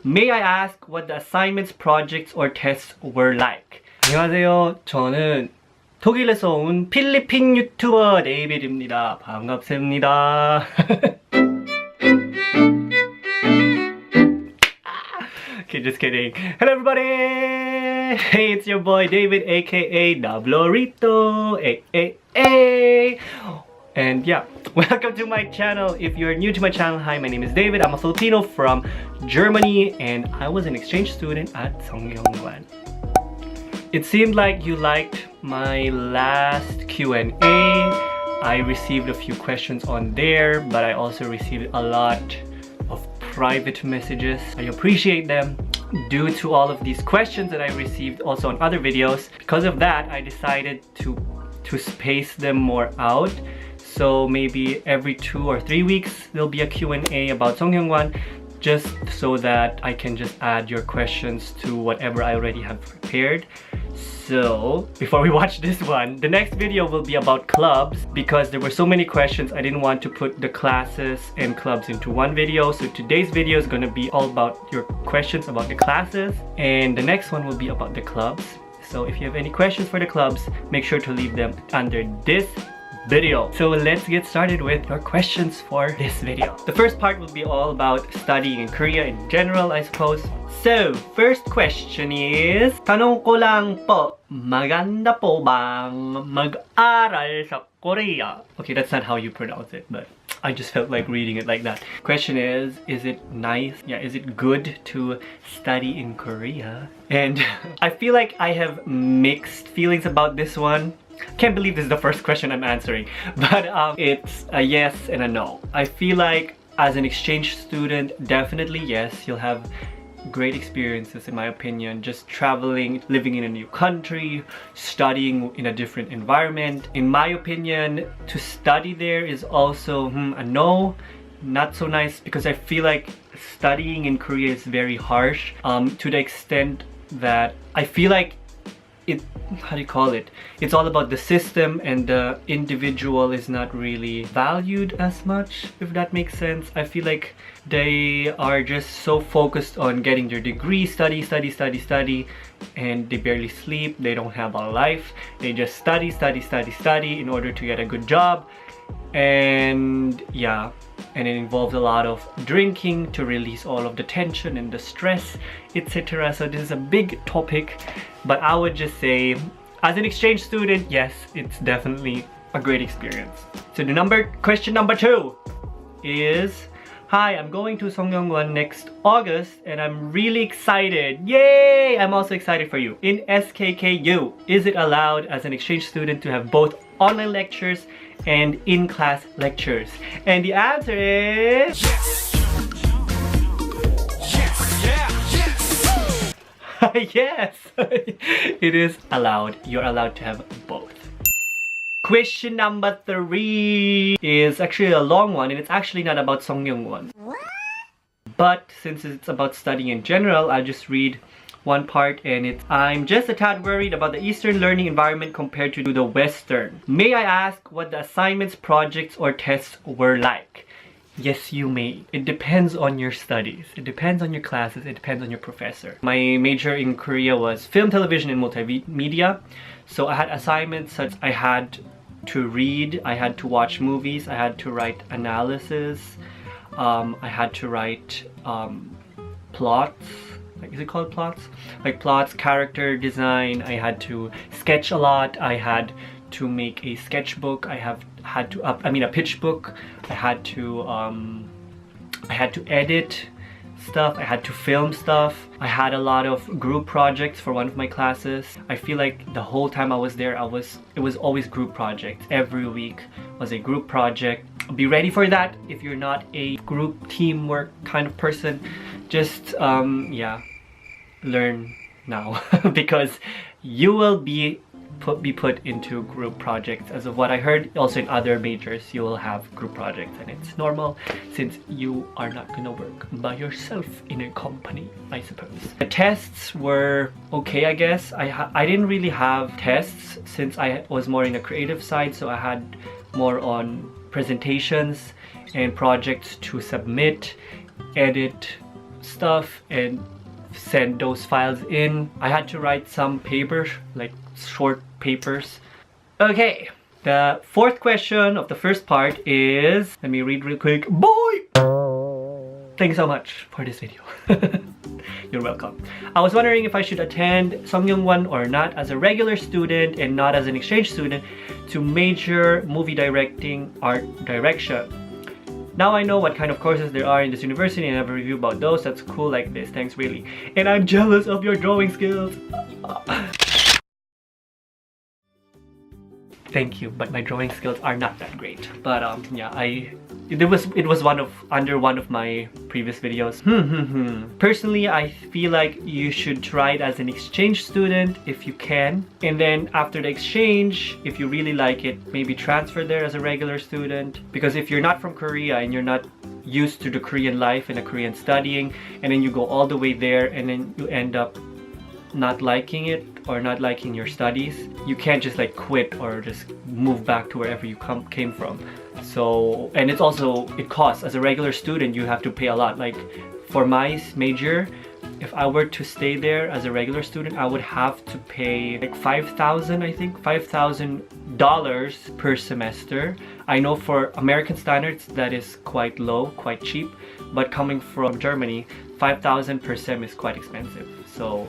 May I ask what the assignments, projects, or tests were like? 안녕하세요. 저는 독일에서 온 필리핀 유튜버 데이빗입니다. 반갑습니다. Okay, just kidding. Hello everybody! Hey, it's your boy David, aka Davlorito, and yeah, welcome to my channel. If you're new to my channel, hi, my name is David. I'm a Filipino from Germany and I was an exchange student at Sungkyunkwan. It seemed like you liked my last Q&A. I received a few questions on there, but I also received a lot of private messages. I appreciate them. Due to all of these questions that I received also on other videos, because of that, I decided to space them more out. So maybe every 2 or 3 weeks, there'll be a Q&A about Sungkyunkwan, just so that I can just add your questions to whatever I already have prepared. So before we watch this one, the next video will be about clubs because there were so many questions. I didn't want to put the classes and clubs into one video. So today's video is going to be all about your questions about the classes, and the next one will be about the clubs. So if you have any questions for the clubs, make sure to leave them under this video. So let's get started with your questions for this video. The first part will be all about studying in Korea in general, I suppose. So, first question is, tanong ko lang po, maganda po bang mag-aral sa Korea? Okay, that's not how you pronounce it, but I just felt like reading it like that. Question is it nice? Yeah, is it good to study in Korea? And I feel like I have mixed feelings about this one. Can't believe this is the first question I'm answering, but it's a yes and a no. I feel like as an exchange student, definitely yes, you'll have great experiences in my opinion, just traveling, living in a new country, studying in a different environment. In my opinion, to study there is also a no, not so nice, because I feel like studying in Korea is very harsh, to the extent that I feel like it's all about the system and the individual is not really valued as much, if that makes sense. I feel like they are just so focused on getting their degree, study, and they barely sleep. They don't have a life. They just study in order to get a good job. And yeah, and it involves a lot of drinking to release all of the tension and the stress, etc. So this is a big topic, but I would just say as an exchange student, yes, it's definitely a great experience. So question number 2 is, hi, I'm going to Sungkyunkwan next August and I'm really excited. Yay! I'm also excited for you. In SKKU, is it allowed as an exchange student to have both online lectures and in-class lectures? And the answer is yes. Yes, it is allowed. You're allowed to have both. Question number 3 is actually a long one, and it's actually not about Sungkyunkwan. But since it's about studying in general, I'll just read one part, and it's, I'm just a tad worried about the Eastern learning environment compared to the Western. May I ask what the assignments, projects, or tests were like? Yes, you may. It depends on your studies. It depends on your classes. It depends on your professor. My major in Korea was film, television, and multimedia. So I had assignments such I had to read, I had to watch movies, I had to write analysis, I had to write plots. Like, is it called plots? Like plots, character design. I had to sketch a lot. I had to make a sketchbook. I had to a pitch book. I had to edit stuff. I had to film stuff. I had a lot of group projects for one of my classes. I feel like the whole time I was there, it was always group projects. Every week was a group project. Be ready for that if you're not a group teamwork kind of person. Just yeah, learn now because you will be put into group projects. As of what I heard, also in other majors you will have group projects, and it's normal since you are not gonna work by yourself in a company, I suppose. The tests were okay, I guess. I didn't really have tests since I was more in the creative side, so I had more on presentations and projects to submit, edit, stuff and send those files in. I had to write some papers, like short papers. Okay, the fourth question of the first part is, let me read real quick. Boy! Thanks so much for this video. You're welcome. I was wondering if I should attend Sungkyunkwan or not as a regular student and not as an exchange student to major movie directing, art direction. Now I know what kind of courses there are in this university and I have a review about those. That's cool like this. Thanks really. And I'm jealous of your drawing skills. Thank you, but my drawing skills are not that great. But yeah, it was under one of my previous videos. Personally, I feel like you should try it as an exchange student if you can, and then after the exchange, if you really like it, maybe transfer there as a regular student. Because if you're not from Korea and you're not used to the Korean life and the Korean studying, and then you go all the way there and then you end up not liking it or not liking your studies, you can't just like quit or just move back to wherever you came from. So, and it's also, it costs. As a regular student, you have to pay a lot. Like for my major, if I were to stay there as a regular student, I would have to pay like $5,000, I think, $5,000 per semester. I know for American standards that is quite low, quite cheap, but coming from Germany, 5,000 per sem is quite expensive. So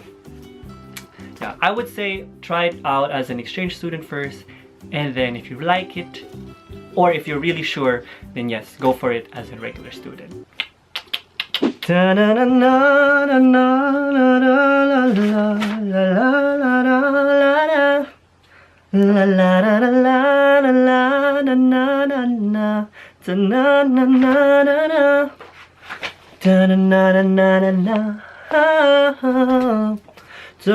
yeah, I would say try it out as an exchange student first, and then if you like it, or if you're really sure, then yes, go for it as a regular student. I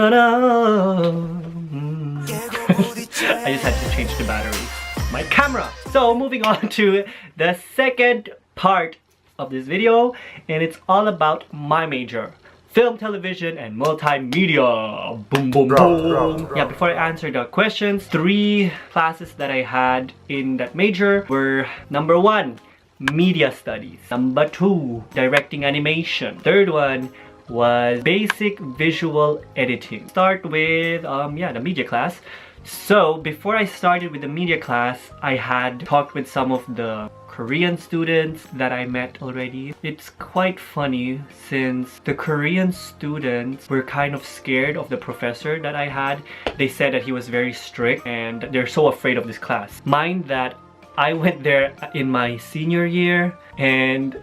just had to change the battery, my camera. So moving on to the second part of this video, and it's all about my major, film, television, and multimedia. Boom, boom, boom. Yeah, before I answer the questions, 3 classes that I had in that major were: number 1, media studies; number 2, directing animation; third one was basic visual editing. Start with the media class. So before I started with the media class, I had talked with some of the Korean students that I met already. It's quite funny since the Korean students were kind of scared of the professor that I had. They said that he was very strict and they're so afraid of this class. Mind that I went there in my senior year, and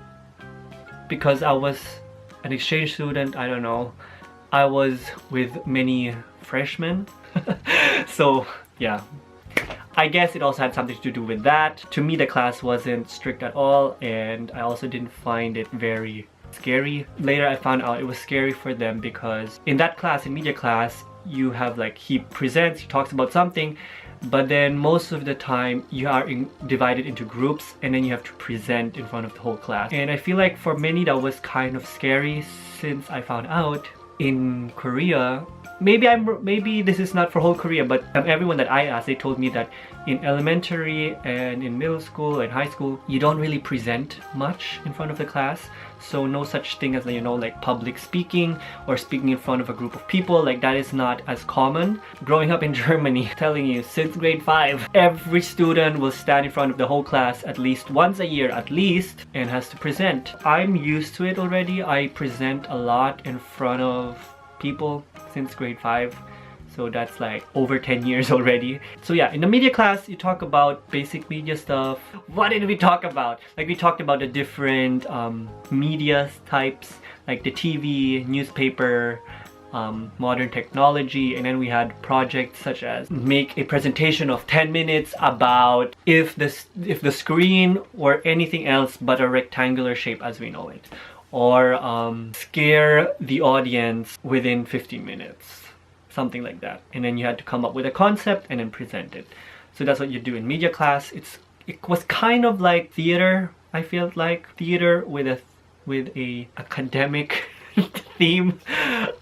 because I was an exchange student, I don't know, I was with many freshmen. So yeah, I guess it also had something to do with that. To me, the class wasn't strict at all, and I also didn't find it very scary. Later I found out it was scary for them because in that class, in media class, you have like, he presents, he talks about something, but then most of the time you are divided into groups, and then you have to present in front of the whole class. And I feel like for many that was kind of scary, since I found out in Korea, maybe this is not for whole Korea, but everyone that I asked, they told me that in elementary and in middle school and high school, you don't really present much in front of the class. So no such thing as, you know, like public speaking or speaking in front of a group of people. Like, that is not as common. Growing up in Germany, telling you, since grade 5, every student will stand in front of the whole class at least once a year at least, and has to present. I'm used to it already. I present a lot in front of people since grade 5. So that's like over 10 years already. So yeah, in the media class, you talk about basic media stuff. What did we talk about? Like, we talked about the different media types, like the TV, newspaper, modern technology, and then we had projects such as make a presentation of 10 minutes about if the screen were anything else but a rectangular shape as we know it, or scare the audience within 15 minutes. Something like that. And then you had to come up with a concept and then present it. So that's what you do in media class. It was kind of like theater. I felt like theater with a academic theme.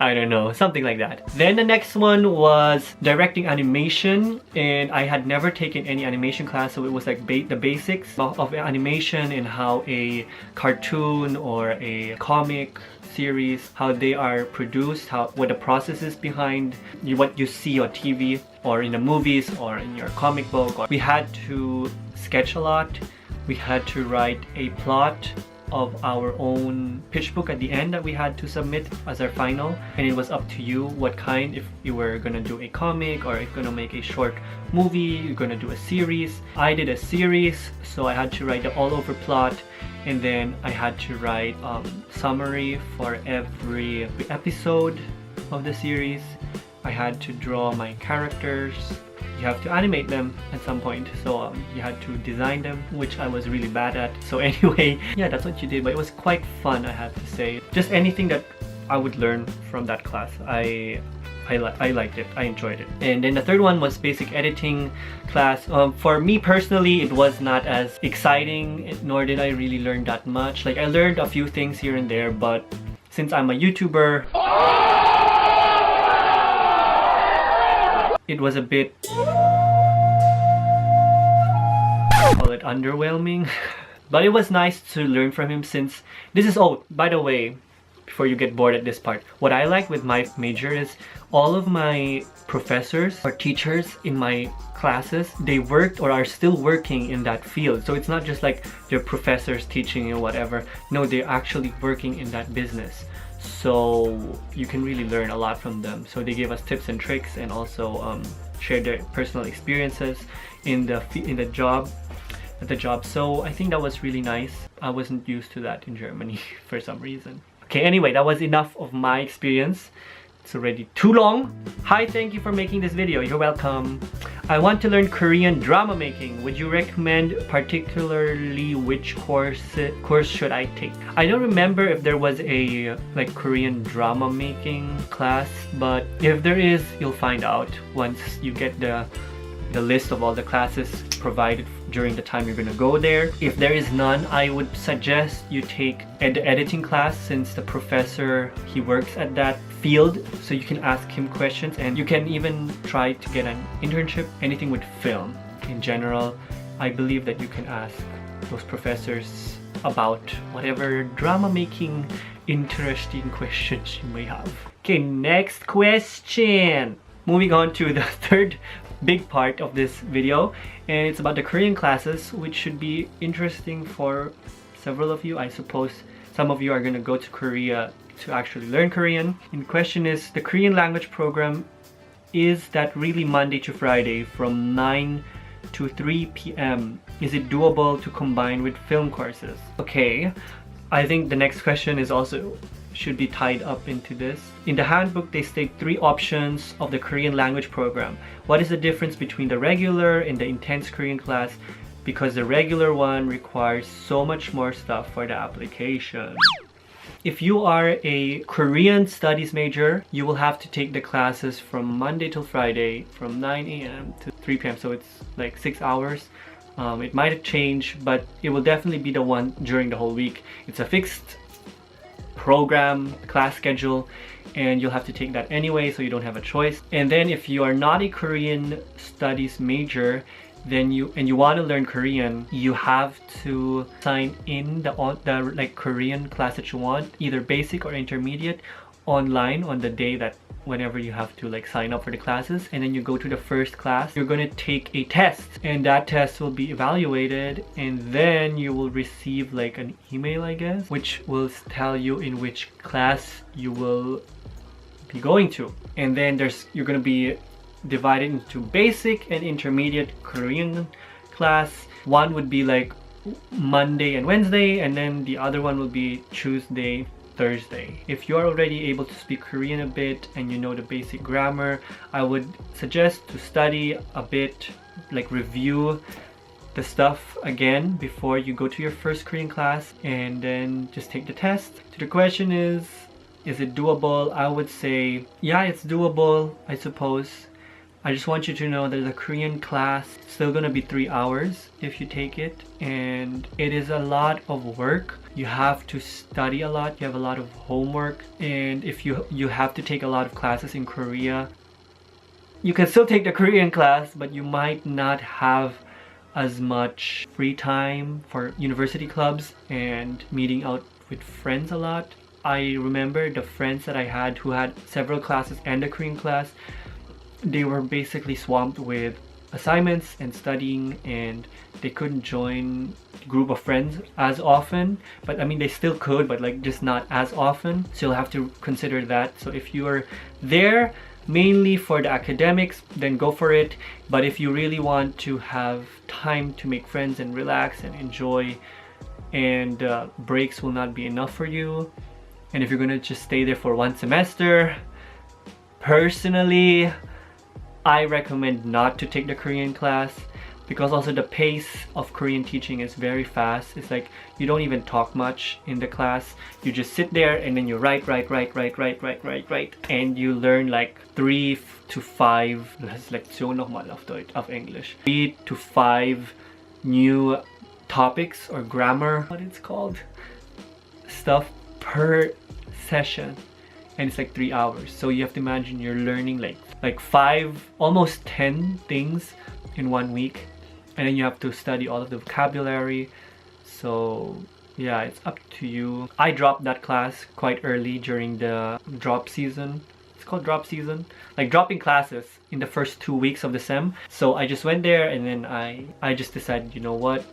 I don't know, something like that. Then the next one was directing animation, and I had never taken any animation class, so it was like the basics of animation and how a cartoon or a comic series, how they are produced, what the process is behind what you see on TV or in the movies or in your comic book. We had to sketch a lot. We had to write a plot of our own pitch book at the end that we had to submit as our final, and it was up to you what kind, if you were gonna do a comic or if you're gonna make a short movie, you're gonna do a series. I did a series, so I had to write the all over plot, and then I had to write summary for every episode of the series. I had to draw my characters. You have to animate them at some point, so you had to design them, which I was really bad at. So anyway, yeah, that's what you did, but it was quite fun, I have to say. Just anything that I would learn from that class, I liked it, I enjoyed it. And then the third one was basic editing class. For me personally, it was not as exciting, nor did I really learn that much. Like, I learned a few things here and there, but since I'm a YouTuber, it was a bit, call it underwhelming. But it was nice to learn from him, since this is, oh, by the way, before you get bored at this part, what I like with my major is all of my professors or teachers in my classes, they worked or are still working in that field. So it's not just like they're professors teaching you whatever. No, they're actually working in that business. So you can really learn a lot from them. So they gave us tips and tricks, and also shared their personal experiences in the job. So I think that was really nice. I wasn't used to that in Germany for some reason. Okay, anyway, that was enough of my experience. It's already too long. Hi, thank you for making this video. You're welcome. I want to learn Korean drama making. Would you recommend particularly which course should I take? I don't remember if there was a like Korean drama making class, but if there is, you'll find out once you get the list of all the classes provided during the time you're gonna go there. If there is none, I would suggest you take the editing class, since the professor, he works at that field, so you can ask him questions, and you can even try to get an internship, anything with film. In general, I believe that you can ask those professors about whatever drama making interesting questions you may have. Okay, next question. Moving on to the third big part of this video, and it's about the Korean classes, which should be interesting for several of you. I suppose some of you are going to go to Korea to actually learn Korean. And the question is, the Korean language program, is that really Monday to Friday from 9 to 3 p.m? Is it doable to combine with film courses? Okay, I think the next question is also should be tied up into this. In the handbook, they state 3 options of the Korean language program. What is the difference between the regular and the intense Korean class? Because the regular one requires so much more stuff for the application. If you are a Korean studies major, you will have to take the classes from Monday till Friday from 9 a.m. to 3 p.m. So it's like 6 hours. It might have changed, but it will definitely be the one during the whole week. It's a fixed program, class schedule, and you'll have to take that anyway, so you don't have a choice. And then if you are not a Korean studies major, then you want to learn Korean, you have to sign in the like Korean class that you want, either basic or intermediate, online on the day that whenever you have to like sign up for the classes. And then you go to the first class, you're going to take a test, and that test will be evaluated, and then you will receive like an email, I guess, which will tell you in which class you will be going to. And then you're going to be divided into basic and intermediate Korean class. One would be like Monday and Wednesday, and then the other one will be Tuesday, Thursday. If you're already able to speak Korean a bit and you know the basic grammar, I would suggest to study a bit, like review the stuff again before you go to your first Korean class, and then just take the test. The question is it doable? I would say, yeah, it's doable, I suppose. I just want you to know that the Korean class is still gonna be 3 hours if you take it, and it is a lot of work. You have to study a lot, you have a lot of homework, and if you have to take a lot of classes in Korea, you can still take the Korean class, but you might not have as much free time for university clubs and meeting out with friends a lot. I remember the friends that I had who had several classes and the Korean class, they were basically swamped with assignments and studying, and they couldn't join a group of friends as often. But I mean, they still could, but like just not as often. So you'll have to consider that. So if you are there mainly for the academics, then go for it. But if you really want to have time to make friends and relax and enjoy, and breaks will not be enough for you, and if you're gonna just stay there for 1 semester, personally I recommend not to take the Korean class, because also the pace of Korean teaching is very fast. It's like you don't even talk much in the class. You just sit there and then you write, and you learn like 3 to 5 Lektion nochmal auf English. 3 to 5 new topics or grammar, what it's called, stuff per session, and it's like 3 hours. So you have to imagine you're learning like 5, almost 10 things in 1 week, and then you have to study all of the vocabulary. So yeah, it's up to you. I dropped that class quite early during the drop season. It's called drop season, like dropping classes in the first 2 weeks of the sem. So I just went there, and then I just decided, you know what,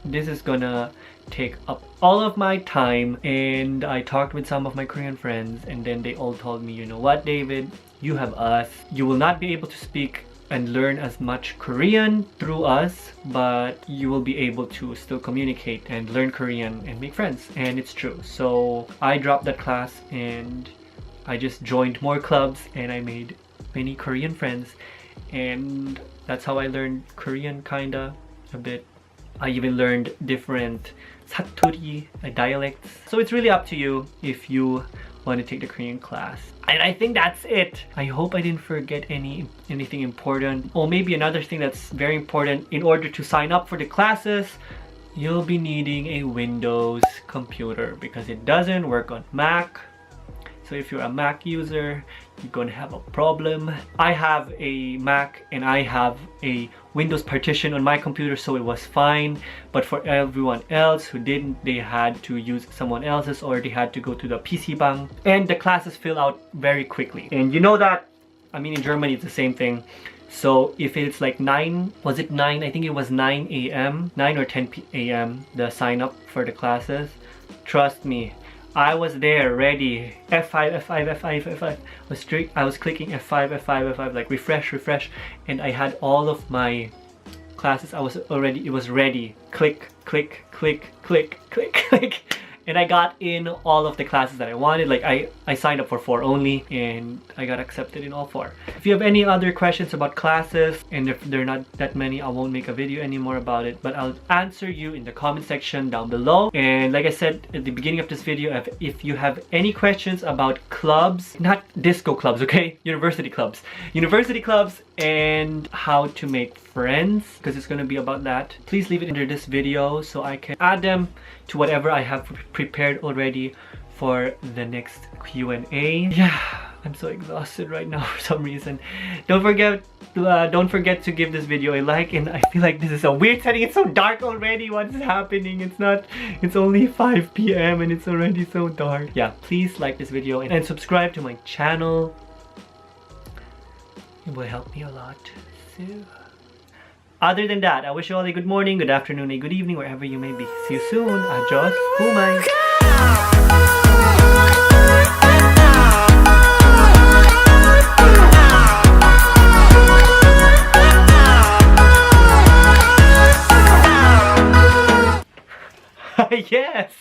this is gonna take up all of my time. And I talked with some of my Korean friends, and then they all told me, you know what, David, you have us. You will not be able to speak and learn as much Korean through us, but you will be able to still communicate and learn Korean and make friends. And it's true. So I dropped that class and I just joined more clubs, and I made many Korean friends, and that's how I learned Korean kinda a bit. I even learned different satori dialects. So it's really up to you if you want to take the Korean class. And I think that's it. I hope I didn't forget anything important. Oh, maybe another thing that's very important: in order to sign up for the classes, you'll be needing a Windows computer, because it doesn't work on Mac. So if you're a Mac user, you're gonna have a problem. I have a Mac and I have a Windows partition on my computer, so it was fine. But for everyone else who didn't, they had to use someone else's, or they had to go to the PC bang, and the classes fill out very quickly. And you know that, I mean, in Germany it's the same thing. So if it's like 9, was it 9? I think it was 9 a.m., 9 or 10 a.m. the sign up for the classes. Trust me, I was there ready. F5, F5, F5, F5. I was clicking F5, F5, F5, like refresh, and I had all of my classes. It was ready. Click, click, click, click, click, click. And I got in all of the classes that I wanted. Like I signed up for 4 only, and I got accepted in all 4. If you have any other questions about classes, and if they're not that many, I won't make a video anymore about it, but I'll answer you in the comment section down below. And like I said at the beginning of this video, if you have any questions about clubs, not disco clubs, okay? University clubs, and how to make friends, because it's going to be about that, please leave it under this video so I can add them to whatever I have prepared already for the next Q&A. Yeah, I'm so exhausted right now for some reason. Don't forget to give this video a like. And I feel like this is a weird setting. It's so dark already. What is happening? It's only 5 p.m. and it's already so dark. Yeah, please like this video and subscribe to my channel. It will help me a lot. So, other than that, I wish you all a good morning, good afternoon, a good evening, wherever you may be. See you soon. Adios. Humay. Yes!